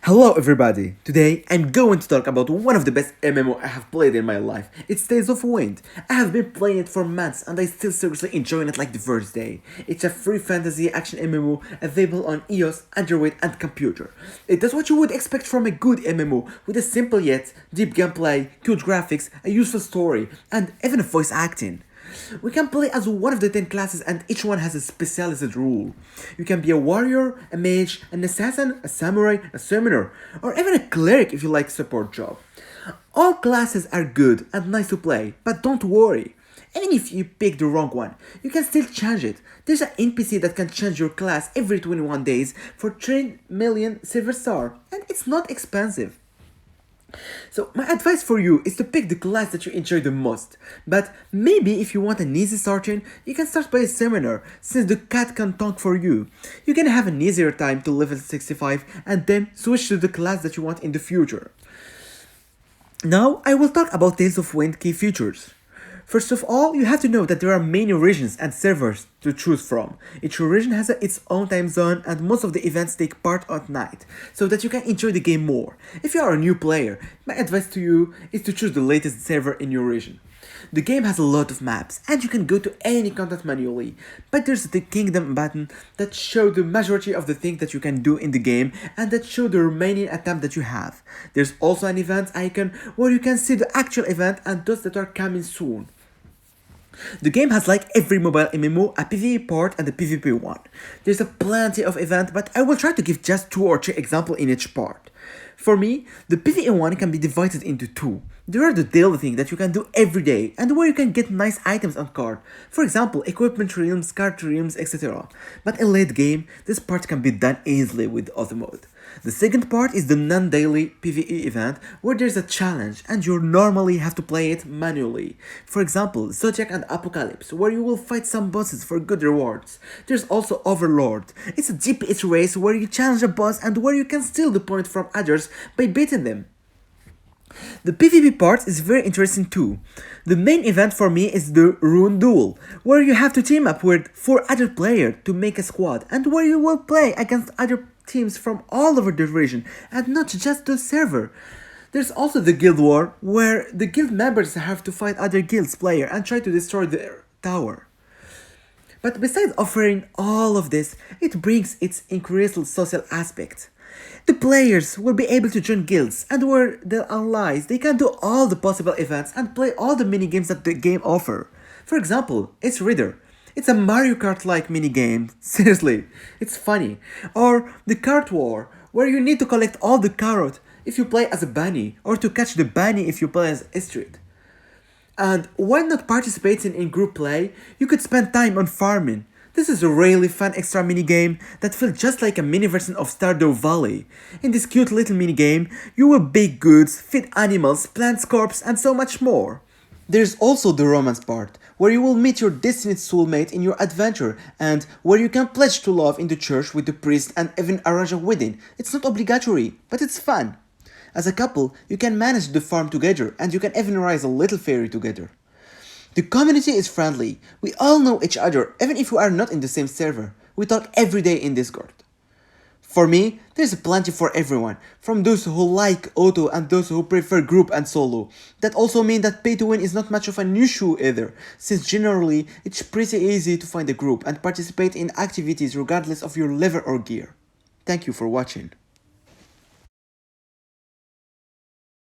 Hello everybody! Today I'm going to talk about one of the best MMO I have played in my life. It's Tales of Wind. I have been playing it for months and I still seriously enjoying it like the first day. It's a free fantasy action MMO available on iOS, Android and computer. It does what you would expect from a good MMO with a simple yet deep gameplay, cute graphics, a useful story and even voice acting. We can play as one of the 10 classes and each one has a specialized rule. You can be a warrior, a mage, an assassin, a samurai, a summoner, or even a cleric if you like support job. All classes are good and nice to play, but don't worry. Even if you pick the wrong one, you can still change it. There's an NPC that can change your class every 21 days for 3 million silver star, and it's not expensive. So my advice for you is to pick the class that you enjoy the most. But maybe if you want an easy starting, you can start by a summoner, since the cat can talk for you. You can have an easier time to level 65 and then switch to the class that you want in the future. Now I will talk about Tales of Wind key features. First of all, you have to know that there are many regions and servers to choose from. Each region has its own time zone and most of the events take part at night, so that you can enjoy the game more. If you are a new player, my advice to you is to choose the latest server in your region. The game has a lot of maps and you can go to any content manually, but there's the kingdom button that shows the majority of the things that you can do in the game and that show the remaining attempt that you have. There's also an event icon where you can see the actual event and those that are coming soon. The game has, like every mobile MMO, a PvE part and a PvP one. There's a plenty of events, but I will try to give just 2 or 3 examples in each part. For me, the PvE one can be divided into 2. There are the daily things that you can do every day and where you can get nice items on card. For example, equipment realms, card realms, etc. But in late game, this part can be done easily with auto mode. The second part is the non-daily PvE event where there's a challenge and you normally have to play it manually. For example, Zodiac and Apocalypse where you will fight some bosses for good rewards. There's also Overlord. It's a GPS race where you challenge a boss and where you can steal the point from others by beating them. The PvP part is very interesting too. The main event for me is the Rune Duel, where you have to team up with 4 other players to make a squad and where you will play against other teams from all over the region and not just the server. There's also the Guild War, where the guild members have to fight other guilds player and try to destroy their tower. But besides offering all of this, it brings its increased social aspect. The players will be able to join guilds and where they're allies, they can do all the possible events and play all the mini-games that the game offer. For example, it's Reader. It's a Mario Kart-like mini-game, seriously, it's funny. Or the Kart War, where you need to collect all the carrot if you play as a bunny, or to catch the bunny if you play as Astrid. And while not participating in group play, you could spend time on farming. This is a really fun extra minigame that feels just like a mini version of Stardew Valley. In this cute little minigame, you will bake goods, feed animals, plant crops, and so much more. There's also the romance part, where you will meet your destined soulmate in your adventure, and where you can pledge to love in the church with the priest and even arrange a wedding. It's not obligatory, but it's fun. As a couple, you can manage the farm together, and you can even raise a little fairy together. The community is friendly. We all know each other, even if we are not in the same server. We talk every day in Discord. For me, there's plenty for everyone, from those who like auto and those who prefer group and solo. That also means that pay to win is not much of an issue either, since generally it's pretty easy to find a group and participate in activities regardless of your level or gear. Thank you for watching.